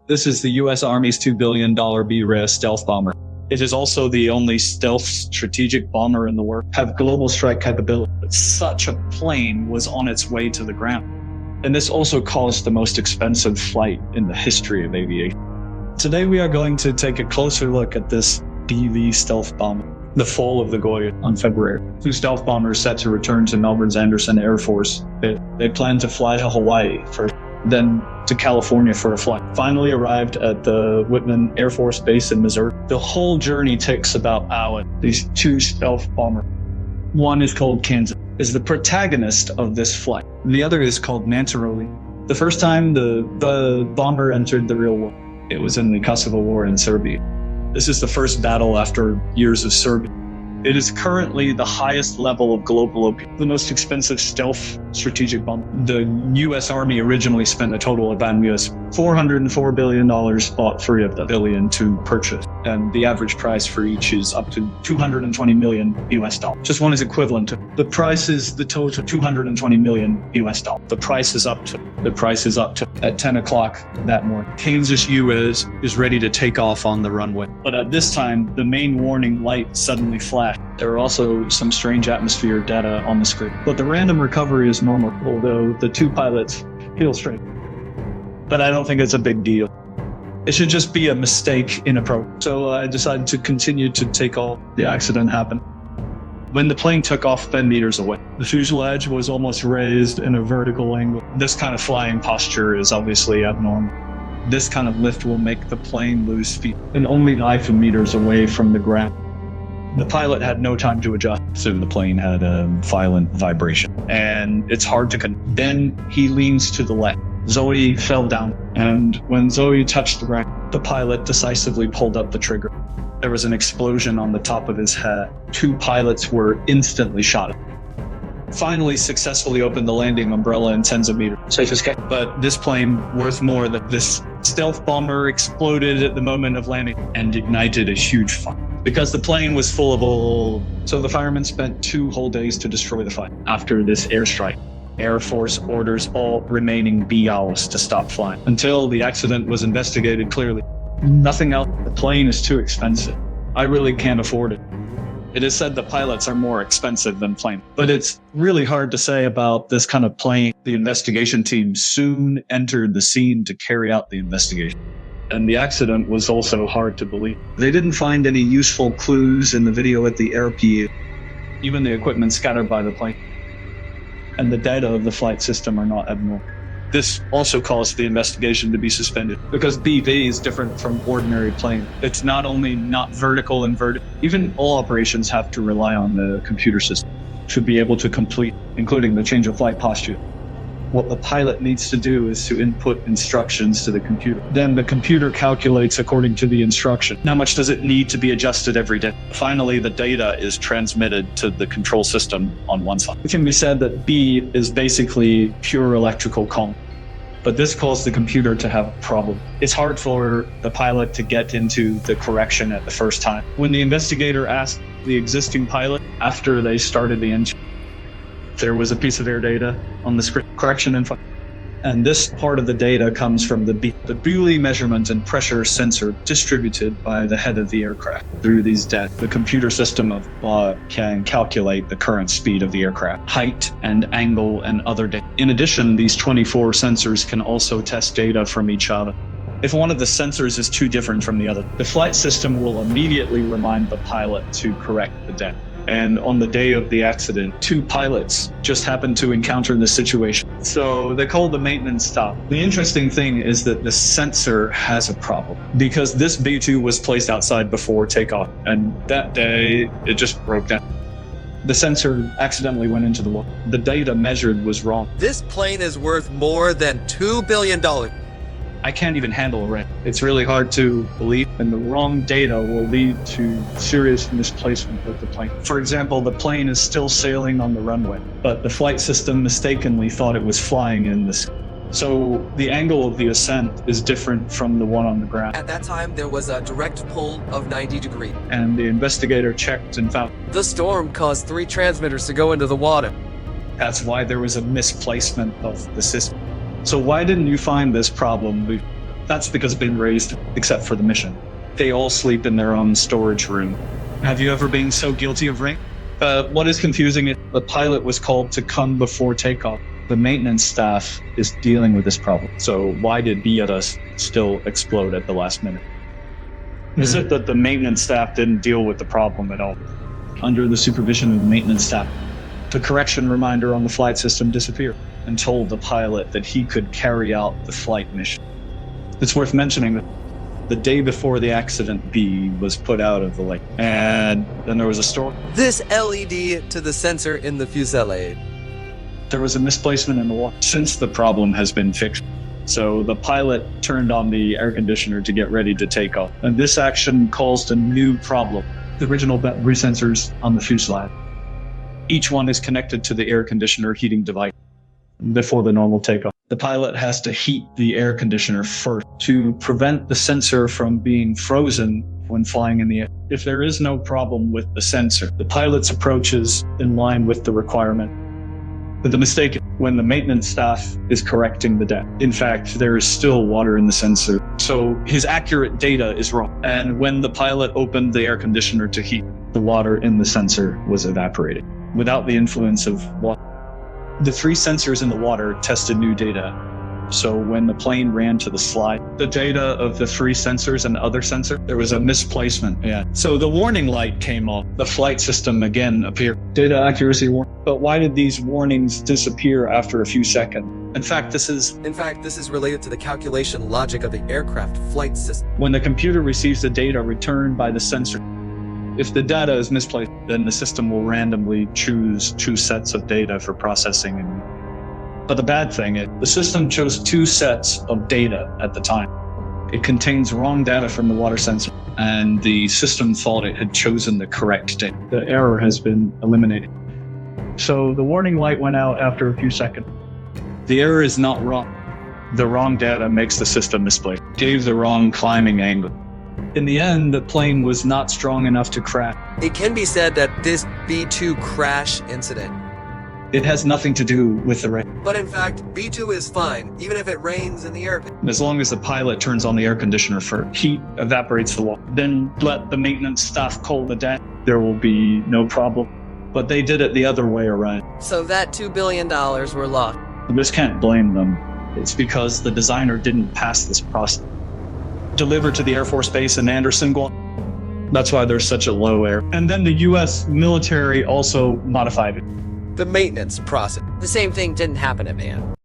This is the US Army's $2 billion B-Rare stealth bomber. It is also the only stealth strategic bomber in the world, have global strike capability. Such a plane was on its way to the ground. And this also caused the most expensive flight in the history of aviation. Today we are going to take a closer look at this DV stealth bomber, the fall of the Goya on February. Two stealth bombers set to return to Melbourne's Anderson Air Force. They planned to fly to Hawaii first, then to California for a flight. Finally arrived at the Whitman Air Force Base in Missouri. The whole journey takes about an hour. These two stealth bombers. One is called Kansas, is the protagonist of this flight. The other is called Mantaroli. The first time the bomber entered the real world, it was in the Kosovo War in Serbia. This is the first battle after years of Serbia. It is currently the highest level of global appeal, the most expensive stealth strategic bomber. The US Army originally spent a total of $404 billion, bought 3 of the billion to purchase. And the average price for each is up to $220 million US dollars. Just one is equivalent to, the price is the total $220 million US dollars. The price is up to at 10 o'clock that morning. Kansas US is ready to take off on the runway. But at this time, the main warning light suddenly flashed. There are also some strange atmosphere data on the screen. But the random recovery is normal, although the 2 pilots feel straight. But I don't think it's a big deal. It should just be a mistake in approach. So I decided to continue to take off. The accident happened when the plane took off 10 meters away. The fuselage was almost raised in a vertical angle. This kind of flying posture is obviously abnormal. This kind of lift will make the plane lose speed and only 9 meters away from the ground. The pilot had no time to adjust, so the plane had a violent vibration, and it's hard to Then he leans to the left. Zoe fell down, and when Zoe touched the ground, the pilot decisively pulled up the trigger. There was an explosion on the top of his head. 2 pilots were instantly shot. Finally successfully opened the landing umbrella in tens of meters. Safe escape. But this plane, worth more than this stealth bomber, exploded at the moment of landing and ignited a huge fire. Because the plane was full of oil. So the firemen spent 2 whole days to destroy the fire. After this airstrike, Air Force orders all remaining BLs to stop flying until the accident was investigated clearly. Nothing else. The plane is too expensive. I really can't afford it. It is said the pilots are more expensive than planes, but it's really hard to say about this kind of plane. The investigation team soon entered the scene to carry out the investigation. And the accident was also hard to believe. They didn't find any useful clues in the video at the RPU, even the equipment scattered by the plane. And the data of the flight system are not abnormal. This also caused the investigation to be suspended because BV is different from ordinary plane. It's not only not vertical inverted, even all operations have to rely on the computer system to be able to complete, including the change of flight posture. What the pilot needs to do is to input instructions to the computer. Then the computer calculates according to the instruction. How much does it need to be adjusted every day? Finally, the data is transmitted to the control system on one side. It can be said that B is basically pure electrical calm. But this caused the computer to have a problem. It's hard for the pilot to get into the correction at the first time. When the investigator asked the existing pilot after they started the engine, there was a piece of air data on the screen, correction info. And this part of the data comes from the Bewley measurement and pressure sensor distributed by the head of the aircraft. Through these data, the computer system can calculate the current speed of the aircraft, height and angle and other data. In addition, these 24 sensors can also test data from each other. If one of the sensors is too different from the other, the flight system will immediately remind the pilot to correct the data. And on the day of the accident, 2 pilots just happened to encounter this situation. So they called the maintenance stop. The interesting thing is that the sensor has a problem because this B-2 was placed outside before takeoff. And that day, it just broke down. The sensor accidentally went into the water. The data measured was wrong. This plane is worth more than $2 billion. I can't even handle it. It's really hard to believe, and the wrong data will lead to serious misplacement of the plane. For example, the plane is still sailing on the runway, but the flight system mistakenly thought it was flying in the sky. So the angle of the ascent is different from the one on the ground. At that time, there was a direct pull of 90 degrees. And the investigator checked and found the storm caused 3 transmitters to go into the water. That's why there was a misplacement of the system. So why didn't you find this problem? That's because it's been raised, except for the mission. They all sleep in their own storage room. Have you ever been so guilty of rape? What is confusing is the pilot was called to come before takeoff. The maintenance staff is dealing with this problem. So why did Biatas still explode at the last minute? Is it that the maintenance staff didn't deal with the problem at all? Under the supervision of the maintenance staff, the correction reminder on the flight system disappeared and told the pilot that he could carry out the flight mission. It's worth mentioning that the day before the accident, B was put out of the lake. And then there was a storm. This LED to the sensor in the fuselage. There was a misplacement in the water since the problem has been fixed. So the pilot turned on the air conditioner to get ready to take off. And this action caused a new problem. The original battery sensors on the fuselage. Each one is connected to the air conditioner heating device before the normal takeoff. The pilot has to heat the air conditioner first to prevent the sensor from being frozen when flying in the air. If there is no problem with the sensor, the pilot's approach is in line with the requirement. But the mistake is when the maintenance staff is correcting the data. In fact, there is still water in the sensor, so his accurate data is wrong. And when the pilot opened the air conditioner to heat, the water in the sensor was evaporated without the influence of water. The 3 sensors in the water tested new data. So when the plane ran to the slide, the data of the 3 sensors and other sensor, there was a misplacement. Yeah. So the warning light came off. The flight system again appeared. Data accuracy warning. But why did these warnings disappear after a few seconds? In fact, this is related to the calculation logic of the aircraft flight system. When the computer receives the data returned by the sensor, if the data is misplaced, then the system will randomly choose 2 sets of data for processing. But the bad thing is, the system chose 2 sets of data at the time. It contains wrong data from the water sensor, and the system thought it had chosen the correct data. The error has been eliminated. So the warning light went out after a few seconds. The error is not wrong. The wrong data makes the system misplaced. Gave the wrong climbing angle. In the end, the plane was not strong enough to crash. It can be said that this B-2 crash incident. It has nothing to do with the rain. But in fact, B-2 is fine, even if it rains in the airplane. As long as the pilot turns on the air conditioner first, heat evaporates the water. Then let the maintenance staff cool the deck. There will be no problem. But they did it the other way around. So that $2 billion were lost. I just can't blame them. It's because the designer didn't pass this process. Delivered to the Air Force Base in Anderson, Guam. That's why there's such a low air. And then the US military also modified it. The maintenance process. The same thing didn't happen at Man.